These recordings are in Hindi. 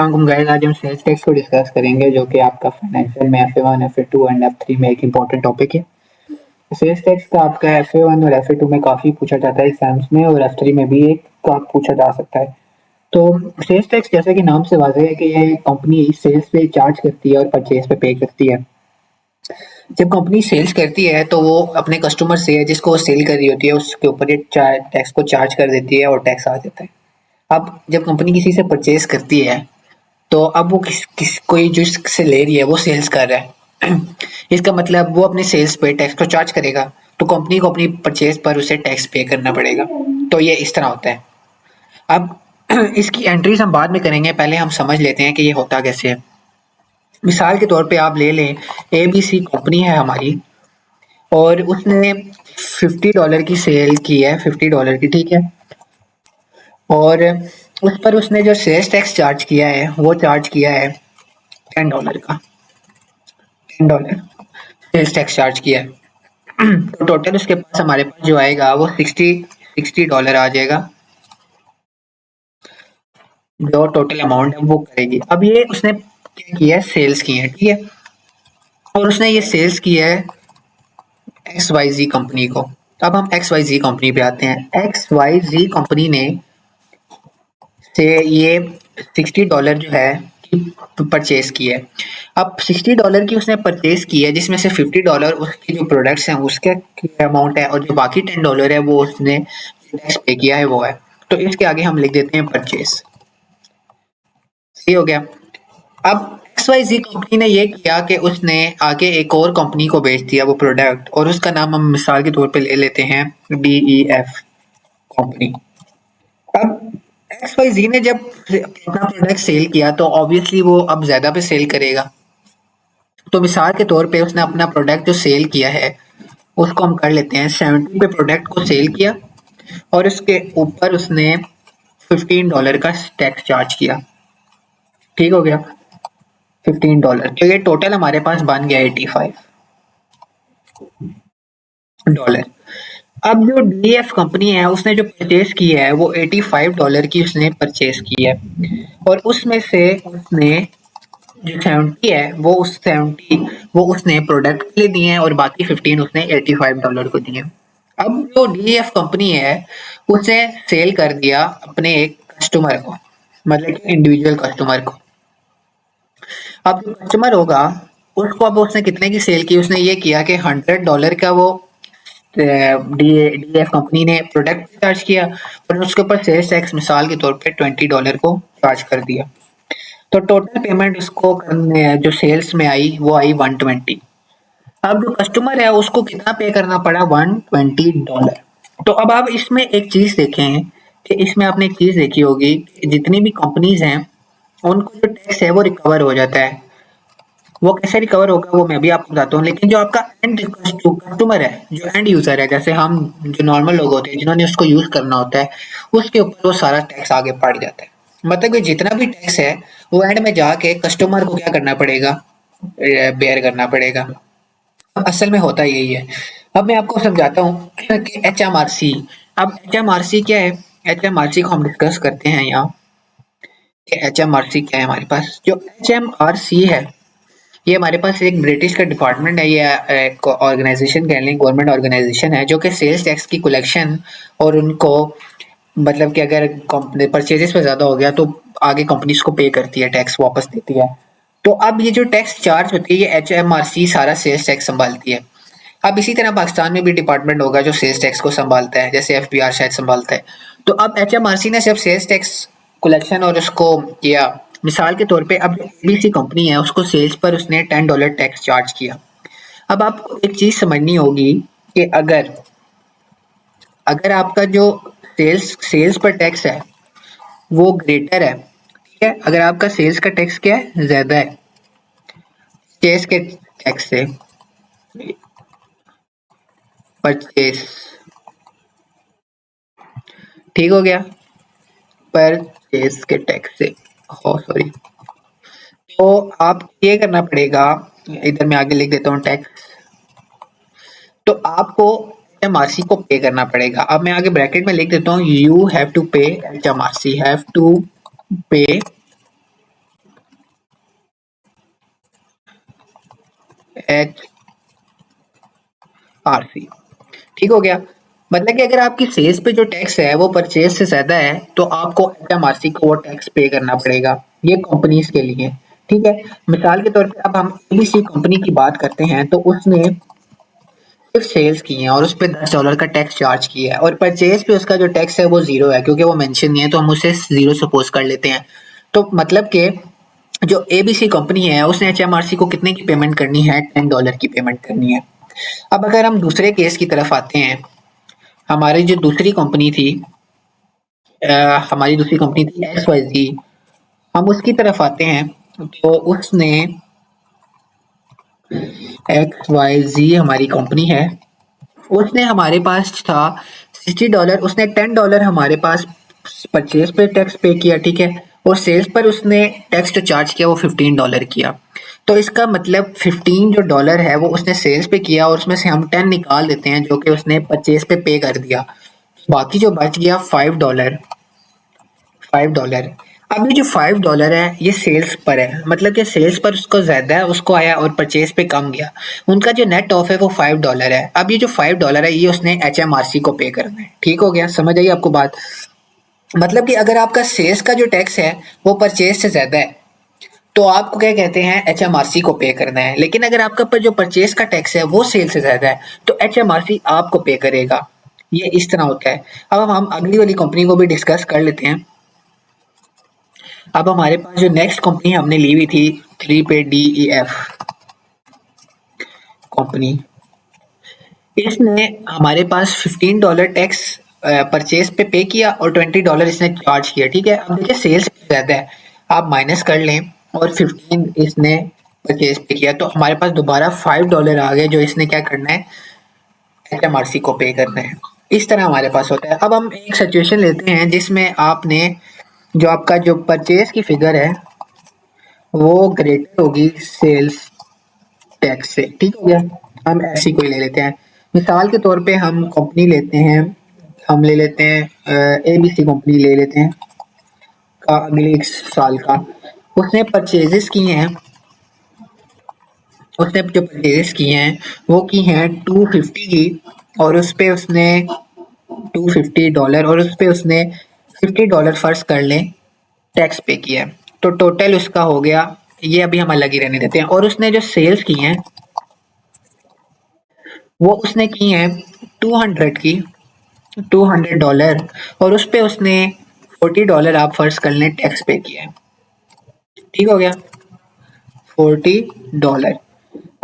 अस्सलाम गाइस, आज हम सेल्स टैक्स को डिस्कस करेंगे जो कि आपका फाइनेंशियल में FA1, FA2 एंड F3 में एक इम्पोर्टेंट टॉपिक है। सेल्स टैक्स का आपका FA1 और FA2 में काफ़ी पूछा जाता है एग्जाम्स में और F3 में भी एक का पूछा जा सकता है। तो सेल्स टैक्स जैसे कि नाम से वाज़ेह है कि ये कंपनी सेल्स पे चार्ज करती है और परचेज पे पे करती है। जब कंपनी सेल्स करती है तो वो अपने कस्टमर से जिसको वो सेल कर रही होती है उसके ऊपर ये टैक्स को चार्ज कर देती है और टैक्स आ जाता है। अब जब कंपनी किसी से परचेज करती है तो अब वो किस कोई जो इससे ले रही है वो सेल्स कर रहा है इसका मतलब वो अपने सेल्स पे टैक्स को चार्ज करेगा, तो कंपनी को अपनी परचेज पर उसे टैक्स पे करना पड़ेगा। तो ये इस तरह होता है। अब इसकी एंट्रीज हम बाद में करेंगे, पहले हम समझ लेते हैं कि ये होता कैसे है। मिसाल के तौर पे आप ले लें ABC कंपनी है हमारी और उसने $50 की सेल की है, $50 की, ठीक है। और उस पर उसने जो सेल्स टैक्स चार्ज किया है वो चार्ज किया है $10 का, $10 सेल्स टैक्स चार्ज किया है। तो टोटल उसके पास हमारे पास जो आएगा वो $60 आ जाएगा, जो टोटल अमाउंट है वो करेगी। अब ये उसने क्या किया है, सेल्स की है, ठीक है। और उसने ये सेल्स की है XYZ कंपनी को। अब हम XYZ कंपनी पे आते हैं। XYZ कंपनी ने से ये $60 जो है परचेज की है। अब $60 की उसने परचेज की है जिसमें से $50 उसके जो प्रोडक्ट्स हैं उसके अमाउंट है और जो बाकी $10 है वो उसने टैक्स पे किया है वो है। तो इसके आगे हम लिख देते हैं परचेज। सही हो गया। अब XYZ कंपनी ने ये किया कि उसने आगे एक और कंपनी को बेच दिया वो प्रोडक्ट, और उसका नाम हम मिसाल के तौर पे ले लेते हैं DEF कंपनी। अब XYZ ने जब अपना प्रोडक्ट सेल किया तो ऑब्वियसली वो अब ज्यादा पे सेल करेगा। तो मिसाल के तौर पे उसने अपना प्रोडक्ट जो सेल किया है उसको हम कर लेते हैं 70 पे प्रोडक्ट को सेल किया और उसके ऊपर उसने $15 का टैक्स चार्ज किया, ठीक हो गया। $15, तो ये टोटल हमारे पास बन गया $85। अब जो DEF कंपनी है उसने जो परचेज की है वो $85 की उसने परचेज की है और उसमें से उसने जो 70 है वो उस 70 वो उसने प्रोडक्ट के लिए दिए हैं और बाकी 15 उसने $85 को दिए। अब जो DEF कंपनी है उसे सेल कर दिया अपने एक कस्टमर को, मतलब इंडिविजुअल कस्टमर को। अब जो कस्टमर होगा उसको अब उसने कितने की सेल की, उसने ये किया कि $100 का वो DEF कंपनी ने प्रोडक्ट चार्ज किया और उसके ऊपर सेल्स टैक्स मिसाल के तौर पे $20 को चार्ज कर दिया। तो टोटल पेमेंट उसको करने जो सेल्स में आई वो आई 120। अब जो कस्टमर है उसको कितना पे करना पड़ा, $120। तो अब आप इसमें एक चीज देखें कि इसमें आपने एक चीज देखी होगी कि जितनी भी कंपनीज हैं उनको जो टैक्स है वो रिकवर हो जाता है। वो कैसे रिकवर होगा वो मैं भी आपको बताता हूँ, लेकिन जो आपका एंड कस्टमर है, जो एंड यूजर है, जैसे हम जो नॉर्मल लोग होते हैं जिन्होंने उसको यूज करना होता है, उसके ऊपर वो सारा टैक्स आगे पड़ जाता है। मतलब कि जितना भी टैक्स है वो एंड में जाके कस्टमर को क्या करना पड़ेगा, बेयर करना पड़ेगा। असल में होता यही है। अब मैं आपको समझाता हूँ कि HMRC। अब HMRC क्या है, HMRC को हम डिस्कस करते हैं यहाँ कि HMRC क्या है। हमारे पास जो HMRC है ये हमारे पास एक ब्रिटिश का डिपार्टमेंट है, ये एक ऑर्गेनाइजेशन कह लें, गवर्नमेंट ऑर्गेनाइजेशन है जो कि सेल्स टैक्स की कलेक्शन और उनको मतलब कि अगर परचेजेस पे ज़्यादा हो गया तो आगे कंपनीज को पे करती है, टैक्स वापस देती है। तो अब ये जो टैक्स चार्ज होती है ये HMRC सारा सेल्स टैक्स संभालती है। अब इसी तरह पाकिस्तान में भी डिपार्टमेंट होगा जो सेल्स टैक्स को संभालता है, जैसे FBR शायद संभालता है। तो अब HMRC ने सिर्फ सेल्स टैक्स कलेक्शन और उसको किया। मिसाल के तौर पे अब जो ABC कंपनी है उसको सेल्स पर उसने $10 टैक्स चार्ज किया। अब आपको एक चीज समझनी होगी कि अगर अगर आपका जो सेल्स पर टैक्स है वो ग्रेटर है, ठीक है, अगर आपका सेल्स का टैक्स क्या है, ज्यादा है परचेज के टैक्स से, परचेज, ठीक हो गया, परचेज के टैक्स से, हो सॉरी, तो आप ये करना पड़ेगा, इधर मैं आगे लिख देता हूँ टैक्स, तो आपको HMRC को पे करना पड़ेगा। अब मैं आगे ब्रैकेट में लिख देता हूँ यू हैव टू पे HMRC हैव टू पे एच आर सी। ठीक हो गया। मतलब कि अगर आपकी सेल्स पे जो टैक्स है वो परचेज से ज्यादा है तो आपको एचएमआरसी को वो टैक्स पे करना पड़ेगा। ये कंपनीज के लिए। ठीक है। मिसाल के तौर पे अब हम एबीसी कंपनी की बात करते हैं तो उसने सिर्फ सेल्स की है और उस पर $10 का टैक्स चार्ज किया है और परचेज पे उसका जो टैक्स है वो जीरो है क्योंकि वो मेंशन नहीं है तो हम उसे जीरो सपोज कर लेते हैं। तो मतलब कि जो एबीसी कंपनी है उसने एचएमआरसी को कितने की पेमेंट करनी है, $10 की पेमेंट करनी है। अब अगर हम दूसरे केस की तरफ आते हैं, हमारी जो दूसरी कंपनी थी हमारी दूसरी कंपनी थी एक्स वाई जी। हम उसकी तरफ आते हैं तो उसने एक्स वाई जी हमारी कंपनी है, उसने हमारे पास था $60। उसने $10 हमारे पास परचेज पे टैक्स पे किया। ठीक है। और सेल्स पर उसने टैक्स जो चार्ज किया वो $15 किया। तो इसका मतलब 15 जो डॉलर है वो उसने सेल्स पे किया और उसमें से हम 10 निकाल देते हैं जो कि उसने परचेज पे कर दिया। बाकी जो बच गया $5। अब ये जो $5 है ये सेल्स पर है, मतलब कि सेल्स पर उसको ज्यादा है उसको आया और परचेज पे कम गया। उनका जो नेट ऑफ है वो $5 है। अब ये जो $5 है ये उसने एचएमआरसी को पे करना है। ठीक हो गया, समझ आई आपको बात। मतलब कि अगर आपका सेल्स का जो टैक्स है वो परचेज से ज्यादा है तो आपको क्या कहते हैं, एचएमआरसी को पे करना है। लेकिन अगर आपका पर जो परचेज का टैक्स है वो सेल से ज्यादा है तो एचएमआरसी आपको पे करेगा। ये इस तरह होता है। अब हम अगली वाली कंपनी को भी डिस्कस कर लेते हैं। अब हमारे पास जो नेक्स्ट कंपनी हमने ली हुई थी 3 पे DEF कंपनी, इसने हमारे पास $15 टैक्स परचेज पे किया और $20 इसने चार्ज किया। ठीक है। अब देखिए सेल्स ज्यादा है, आप माइनस कर लें और 15 इसने परचेज पे किया तो हमारे पास दोबारा $5 आ गए जो इसने क्या करना है, एचएमआरसी को पे करना है। इस तरह हमारे पास होता है। अब हम एक सिचुएशन लेते हैं जिसमें आपने जो आपका जो परचेज की फिगर है वो ग्रेटर होगी सेल्स टैक्स से। ठीक हो गया। हम ऐसी कोई ले लेते हैं। मिसाल के तौर पे हम कंपनी लेते हैं, हम ले लेते हैं एबीसी कंपनी ले लेते हैं का अगले एक साल का। उसने परचेजेस किए हैं, उसने जो परचेजेस किए हैं वो की हैं 250 की और उस पे उसने $250 और उस पे उसने $50 फर्ज कर लें टैक्स पे किया है। तो टोटल उसका हो गया, ये अभी हम अलग ही रहने देते हैं। और उसने जो सेल्स की हैं वो उसने की हैं 200 की, $200 और उस पे उसने $40 आप फर्ज कर लें टैक्स पे किया है। ठीक हो गया, $40।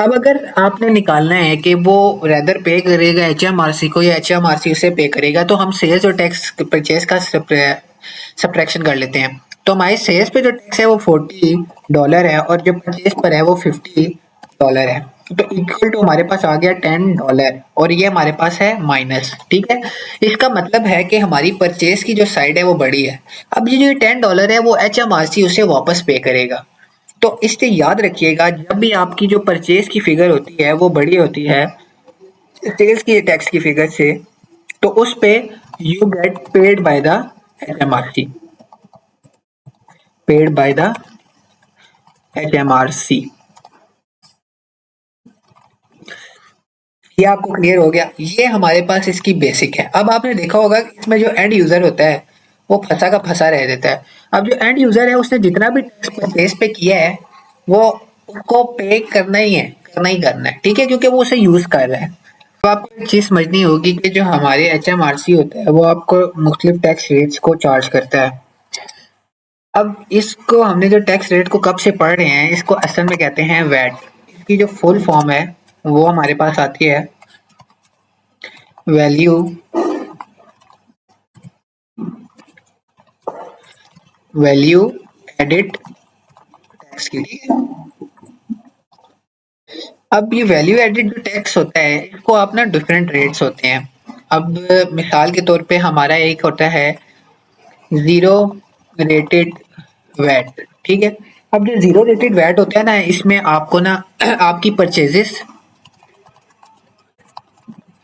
अब अगर आपने निकालना है कि वो रेदर पे करेगा एचएमआरसी को या एचएमआरसी उसे पे करेगा तो हम सेल्स और टैक्स परचेज का सब्ट्रैक्शन कर लेते हैं। तो हमारे सेल्स पे जो टैक्स है वो $40 है और जो परचेज पर है वो $50 है। तो इक्वल टू हमारे पास आ गया $10 और ये हमारे पास है माइनस। ठीक है। इसका मतलब है कि हमारी परचेज की जो साइड है वो बड़ी है। अब ये जो $10 है वो एचएमआरसी उसे वापस पे करेगा। तो इससे याद रखिएगा जब भी आपकी जो परचेज की फिगर होती है वो बड़ी होती है सेल्स की टैक्स की फिगर से तो उस पे you get paid by the HMRC, paid by the HMRC. ये आपको क्लियर हो गया। ये हमारे पास इसकी बेसिक है। अब आपने देखा होगा कि इसमें जो एंड यूजर होता है वो फंसा का फंसा रह देता है। अब जो एंड यूजर है उसने जितना भी टैक्स परचेज पे किया है वो उसको पे करना ही है, करना ही करना है। ठीक है, क्योंकि वो उसे यूज कर रहा है। तो आपको एक चीज समझनी होगी कि जो हमारे एचएमआरसी होता है वो आपको मुख्तलिफ टैक्स रेट्स को चार्ज करता है। अब इसको हमने जो टैक्स रेट को कब से पढ़ रहे हैं इसको असल में कहते हैं वैट। इसकी जो फुल फॉर्म है वो हमारे पास आती है वैल्यू वैल्यू एडिड टैक्स की। ठीक है। अब ये वैल्यू एडिड जो टैक्स होता है इसको आप ना डिफरेंट रेट्स होते हैं। अब मिसाल के तौर पे हमारा एक होता है जीरो रेटेड वैट। ठीक है। अब जो जीरो रेटेड वैट होता है ना इसमें आपको ना आपकी परचेजेस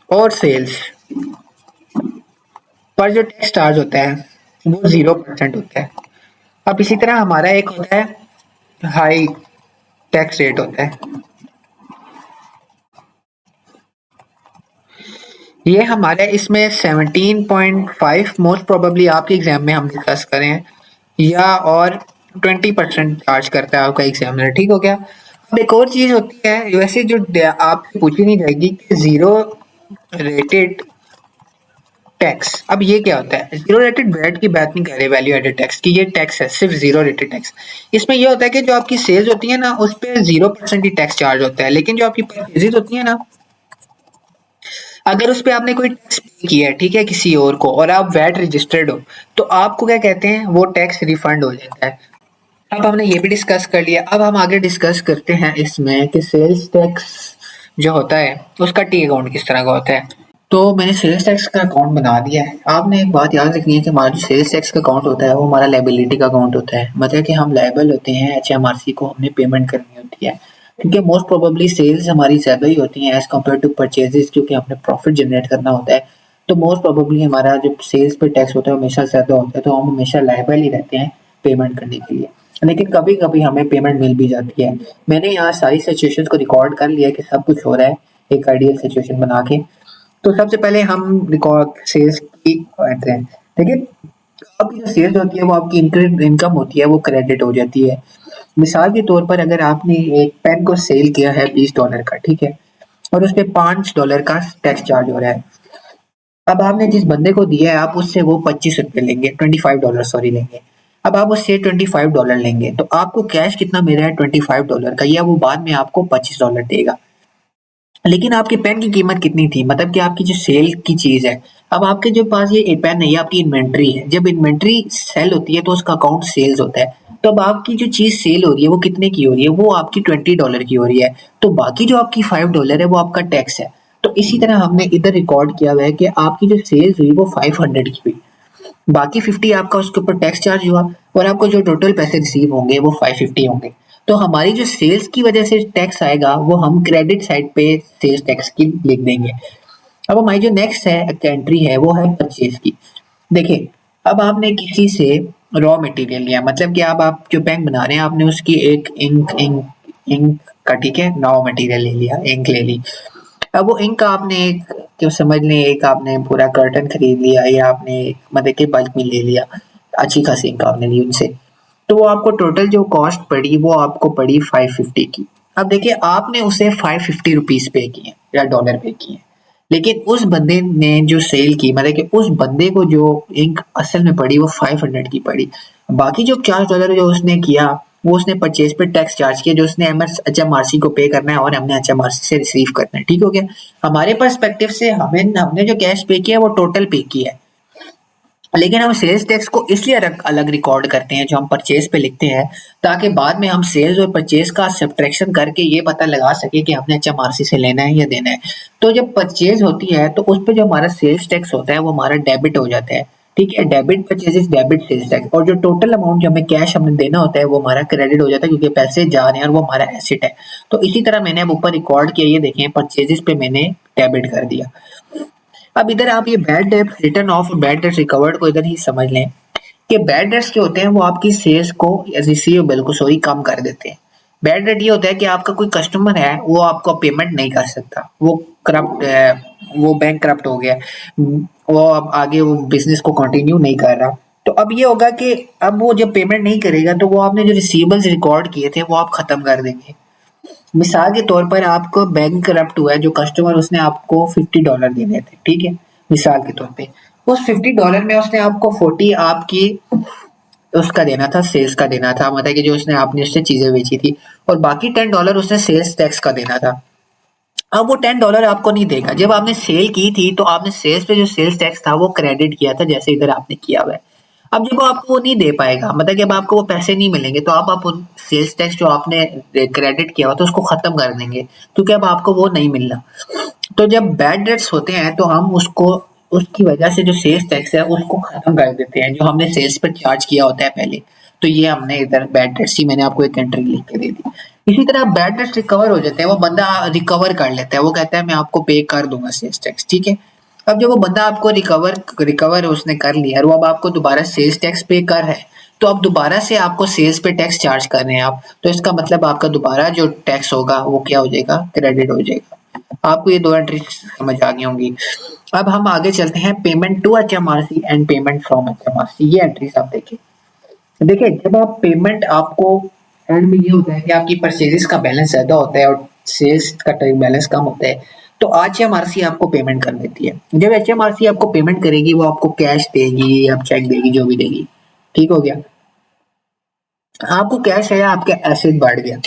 और सेल्स पर जो टैक्स चार्ज होता है वो 0% होता है। अब इसी तरह हमारा एक होता है हाई टैक्स रेट होता है। ये हमारे इसमें 17.5 मोस्ट प्रोबेबली आपके एग्जाम में हम डिस्कस करें, या और 20% चार्ज करता है आपका एग्जामिनर। ठीक हो गया। अब एक और चीज होती है वैसे जो आपसे पूछी नहीं जाएगी कि जीरो रेटेड टैक्स। अब ये क्या होता है? जीरो रेटेड वैट की बात नहीं कर रहे, वैल्यू एडेड टैक्स की। ये टैक्स है सिर्फ जीरो रेटेड टैक्स। इसमें ये होता है कि जो आपकी सेल्स होती है ना उस पर 0% ही टैक्स चार्ज होता है, लेकिन जो आपकी परचेजेज होती है ना, अगर उस पे आपने कोई टैक्स पे किया है, ठीक है, किसी और को, और आप वैट रजिस्टर्ड हो, तो आपको क्या कहते हैं, वो टैक्स रिफंड हो जाता है। अब हमने ये भी डिस्कस कर लिया। अब हम आगे डिस्कस करते हैं इसमें कि सेल्स टैक्स जो होता है उसका टी अकाउंट किस तरह का होता है। तो मैंने सेल्स टैक्स का अकाउंट बना दिया है। आपने एक बात याद रखनी है कि हमारा जो सेल्स टैक्स का अकाउंट होता है वो हमारा लायबिलिटी का अकाउंट होता है। मतलब कि हम लायबल होते हैं, एचएमआरसी को हमने पेमेंट करनी होती है, क्योंकि मोस्ट प्रोबेबली सेल्स हमारी ज़्यादा ही होती हैं एज कम्पेयर टू परचेजेस, क्योंकि हमने प्रॉफिट जनरेट करना होता है। तो मोस्ट प्रोबेबली हमारा जो सेल्स पे टैक्स होता है हमेशा ज़्यादा होता है, तो हम हमेशा लायबल ही रहते हैं पेमेंट करने के लिए। लेकिन कभी कभी हमें पेमेंट मिल भी जाती है। मैंने यहाँ सारी सिचुएशन को रिकॉर्ड कर लिया कि सब कुछ हो रहा है एक आइडियल सिचुएशन बना के। तो सबसे पहले हम रिकॉर्ड सेल्स की करते हैं। देखिए, आपकी जो सेल्स होती है वो आपकी इनकम होती है, वो क्रेडिट हो जाती है। मिसाल के तौर पर अगर आपने एक पेन को सेल किया है $20 का, ठीक है, और उस पे $5 का टैक्स चार्ज हो रहा है। अब आपने जिस बंदे को दिया है आप उससे वो $25 लेंगे, $25 सॉरी लेंगे। अब आप उससे $25 लेंगे, तो आपको कैश कितना मिल रहा है $25 का, या वो बाद में आपको $25 देगा। लेकिन आपके पेन की कीमत कितनी थी, मतलब कि आपकी जो सेल की चीज है। अब आपके जो पास ये पेन है, ये आपकी इन्वेंट्री है। जब इन्वेंट्री सेल होती है तो उसका अकाउंट सेल्स होता है। तो अब आपकी जो चीज सेल हो रही है वो कितने की हो रही है, वो आपकी $20 की हो रही है। तो बाकी जो आपकी $5 है वो आपका टैक्स है। तो इसी तरह हमने इधर रिकॉर्ड किया हुआ है कि आपकी जो सेल्स हुई वो 500 की हुई, बाकी 50 आपका उसके ऊपर टैक्स चार्ज हुआ, और आपको जो टोटल पैसे रिसीव होंगे वो 550 होंगे। तो हमारी जो सेल्स की वजह से टैक्स आएगा वो हम क्रेडिट साइड पे सेल्स टैक्स की लिख देंगे। अब हमारी जो नेक्स्ट है एंट्री है वो है परचेज की। देखिए, अब आपने किसी से रॉ मटेरियल लिया, मतलब कि अब आप जो पेन बना रहे हैं आपने उसकी एक इंक इंक इंक का, ठीक है, रॉ मटेरियल ले लिया, इंक ले ली। अब वो इंक आपने एक, जो समझ लें एक आपने पूरा कर्टन खरीद लिया, या आपने मतलब कि बल्क में ले लिया, अच्छी खासी इंक आपने ली उनसे। तो वो आपको टोटल जो कॉस्ट पड़ी वो आपको पड़ी 550 की। अब देखिए, आपने उसे 550 रुपीज पे किए या डॉलर पे किए, लेकिन उस बंदे ने जो सेल की, मतलब कि उस बंदे को जो इंक असल में पड़ी वो 500 की पड़ी। बाकी जो $50 जो उसने किया वो उसने परचेज पे टैक्स चार्ज किया, जो उसने एचएमआरसी को पे करना है और हमने एचएमआरसी से रिसीव करना है। ठीक हो गया। हमारे पर्सपेक्टिव से हमने जो कैश पे किया वो टोटल पे किया है, लेकिन हम सेल्स टैक्स को इसलिए अलग रिकॉर्ड करते हैं जो हम परचेज पे लिखते हैं, ताकि बाद में हम सेल्स और परचेज का सब्ट्रैक्शन करके ये पता लगा सके कि हमने एचएमआरसी से लेना है या देना है। तो जब परचेज होती है तो उस पर जो हमारा सेल्स टैक्स होता है वो हमारा डेबिट हो जाता है। ठीक है, debit purchases debit sales tax, और जो टोटल अमाउंट जो हमें कैश हमने देना होता है वो हमारा क्रेडिट हो जाता है, क्योंकि पैसे जा रहे हैं और वो हमारा एसेट है। तो इसी तरह मैंने अब ऊपर रिकॉर्ड किया, ये देखें, परचेजेस पे मैंने डेबिट कर दिया। अब इधर आप ये बैड डेट रिटर्न ऑफ और बैड डेट रिकवर्ड को इधर ही समझ लें कि बैड डेट्स जो होते हैं वो आपकी सेल्स को या रिसीवेबल को सॉरी कम कर देते हैं। बैड डेट ये होता है कि आपका कोई कस्टमर है वो आपको पेमेंट नहीं कर सकता, वो करप्ट है, वो बैंक करप्ट हो गया, वो अब आगे वो बिजनेस को कंटिन्यू नहीं कर रहा। तो अब ये होगा कि अब वो जब पेमेंट नहीं करेगा तो वो आपने जो रिसीवेबल्स रिकॉर्ड किए थे वो आप खत्म कर देंगे। मिसाल के तौर पर आपको बैंक करप्ट हुआ है, जो कस्टमर उसने आपको $50 देने थे, ठीक है, मिसाल के तौर पे उस $50 में उसने आपको 40 आपकी उसका देना था, सेल्स का देना था, मतलब कि जो उसने आपने उससे चीजें बेची थी, और बाकी $10 उसने सेल्स टैक्स का देना था। अब वो $10 आपको नहीं देगा। जब आपने सेल की थी तो आपने सेल्स पे जो सेल्स टैक्स था वो क्रेडिट किया था, जैसे इधर आपने किया हुआ है। अब जब वो आपको वो नहीं दे पाएगा, मतलब जब आपको वो पैसे नहीं मिलेंगे, तो आप उन सेल्स टैक्स जो आपने क्रेडिट किया हुआ था उसको खत्म कर देंगे, क्योंकि अब आपको वो नहीं मिलना। तो जब बैड डेट्स होते हैं तो हम उसको उसकी वजह से जो सेल्स टैक्स है उसको खत्म कर देते हैं, जो हमने सेल्स पर चार्ज किया होता है पहले। तो ये हमने इधर बैड डेट्स ही मैंने आपको एक एंट्री लिख के दे दी। इसी तरह बैड डेट्स रिकवर हो जाते हैं, वो बंदा रिकवर कर लेता है, वो कहता है मैं आपको पे कर दूंगा सेल्स टैक्स, ठीक है। अब जब वो बंदा आपको रिकवर उसने कर लिया और वो अब आपको दोबारा सेल्स टैक्स पे कर रहा है, तो अब दोबारा से आपको सेल्स पे टैक्स चार्ज कर रहे हैं आप, तो इसका मतलब आपका दोबारा जो टैक्स होगा वो क्या हो जाएगा, क्रेडिट हो जाएगा। आपको ये दो एंट्री समझ आ गई होंगी। अब हम आगे चलते हैं payment to HMRC and payment from HMRC. ये एंट्रीज आप देखिए। देखिए जब आप पेमेंट आपको एंड में ये होता है कि आपकी परचेजेस का बैलेंस ज्यादा होता है और सेल्स का बैलेंस कम होता है, तो एचएमआरसी आपको पेमेंट कर देती है। जब एचएमआरसी आपको पेमेंट करेगी वो आपको कैश देगी या चेक देगी, जो भी देगी। ठीक हो गया। आपको कैश आया, आपका एसेट बढ़ गया।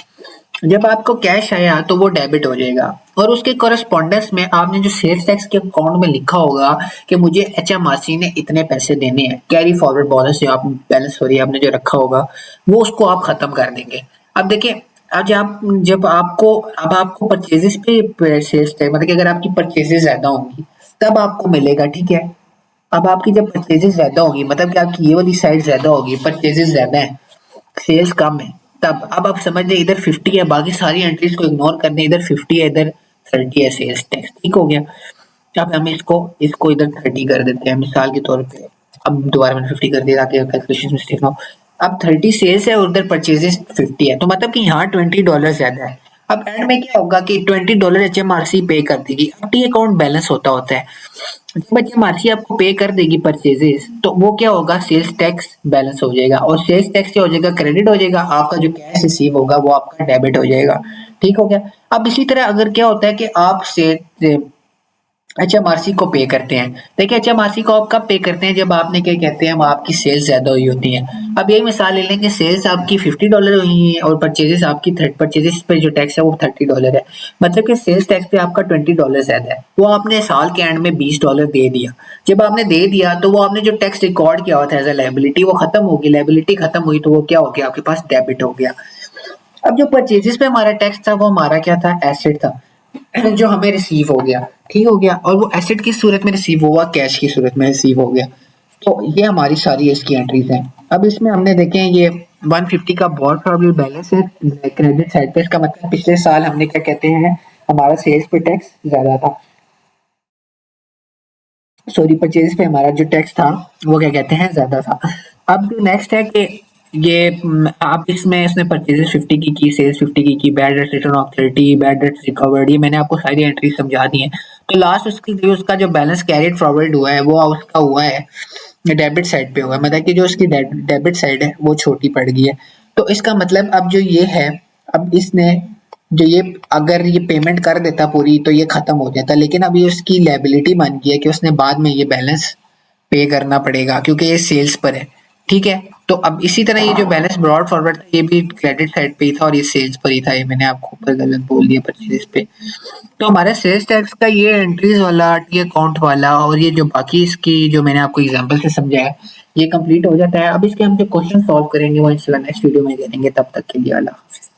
जब आपको कैश आया तो वो डेबिट हो जाएगा और उसके कॉरेस्पॉन्डेंस में आपने जो सेल्स टैक्स के अकाउंट में लिखा होगा कि मुझे एचएमआरसी ने इतने पैसे देने हैं, कैरी फॉरवर्ड बैलेंस जो आप बैलेंस सॉरी आपने जो रखा होगा वो उसको आप खत्म कर देंगे। अब देखिए आज आप जब आपको अब आपको परचेजेस पे सेल्स टैक्स मतलब कि अगर आपकी परचेजेस ज्यादा होंगी तब आपको मिलेगा। ठीक है। अब आपकी जब परचेजेस ज्यादा होगी मतलब कि आपकी ये वाली साइड ज्यादा होगी, परचेजेस ज्यादा है, सेल्स कम है, तब अब आप समझ लें इधर 50 है, बाकी सारी एंट्रीज को इग्नोर करने इधर 50 है, इधर 30 है सेल्स टैक्स। ठीक हो गया। अब हम इसको इसको इधर 30 कर देते हैं मिसाल के तौर पे। अब दोबारा मैंने 50 कर दिया ताकि कैलकुलेशन मिस्टेक ना हो। अब 30 सेल्स है और उधर परचेजेस 50 है, तो मतलब कि यहाँ $20 ज्यादा है। अब एंड में क्या होगा कि $20 एचएमआरसी पे कर देगी। अब टी अकाउंट बैलेंस होता है। जब एचएमआरसी आपको पे कर देगी परचेजेस तो वो क्या होगा, सेल्स टैक्स बैलेंस हो जाएगा और सेल्स टैक्स क्या हो जाएगा, क्रेडिट हो जाएगा। आपका जो कैश रिसीव होगा वो आपका डेबिट हो जाएगा। ठीक हो गया। अब इसी तरह अगर क्या होता है कि आप से एचएमआरसी को पे करते हैं। देखिए एचएमआरसी को आप कब पे करते हैं, जब आपने क्या कहते हैं आपकी सेल्स ज्यादा हुई होती है। अब यही मिसाल ले लेंगे, सेल्स आपकी $50 हुई है और परचेजेस आपकी परचेजेस पे जो टैक्स है वो $30 है। मतलब कि सेल्स टैक्स पे आपका $20 ज्यादा है, वो आपने साल के एंड में $20 दे दिया। जब आपने दे दिया तो वो आपने जो टैक्स रिकॉर्ड किया हुआ था एज ए लायबिलिटी वो खत्म होगी। लायबिलिटी खत्म हुई तो वो क्या हो गया, आपके पास डेबिट हो गया। अब जो परचेजेस पे हमारा टैक्स था वो हमारा क्या था, एसेट था जो हमें रिसीव हो गया। ठीक हो गया। और वो एसेट की सूरत में रिसीव हुआ, कैश की सूरत में रिसीव हो गया। तो ये हमारी सारी इसकी एंट्रीज हैं। अब इसमें हमने देखें ये 150 का बहुत प्रॉब्लम बैलेंस है क्रेडिट साइड पे। इसका मतलब पिछले साल हमने क्या कहते हैं हमारा सेल्स पे टैक्स ज्यादा था, सॉरी परचेज पे हमारा जो टैक्स था वो क्या कहते हैं ज्यादा था। अब जो नेक्स्ट है कि ये आप इसमें इसने परचेजेस 50 की सेल्स 50 की bad debts return of 30, bad debts recovered, ये मैंने आपको सारी एंट्री समझा दी है। तो लास्ट उसका जो बैलेंस कैरिड फॉरवर्ड हुआ है वो उसका हुआ है डेबिट साइड पे हुआ है, मतलब कि जो उसकी डेबिट साइड है वो छोटी पड़ गई है। तो इसका मतलब अब जो ये है, अब इसने जो ये अगर ये पेमेंट कर देता पूरी तो ये खत्म हो जाता, लेकिन अब ये उसकी लायबिलिटी बन गई है कि उसने बाद में ये बैलेंस पे करना पड़ेगा क्योंकि ये सेल्स पर है। ठीक है। तो अब इसी तरह ये जो बैलेंस ब्रॉड फॉरवर्ड था ये भी क्रेडिट साइड पे ही था और ये सेल्स पर ही था। ये मैंने आपको ऊपर गलत बोल दिया परचेज पे। तो हमारा सेल्स टैक्स का ये एंट्रीज वाला टी अकाउंट वाला और ये जो बाकी इसकी जो मैंने आपको एग्जांपल से समझाया ये कंप्लीट हो जाता है। अब इसके हम जो क्वेश्चन सॉल्व करेंगे वो इंशाल्लाह नेक्स्ट वीडियो में करेंगे। तब तक के लिए अल्लाह हाफिज़।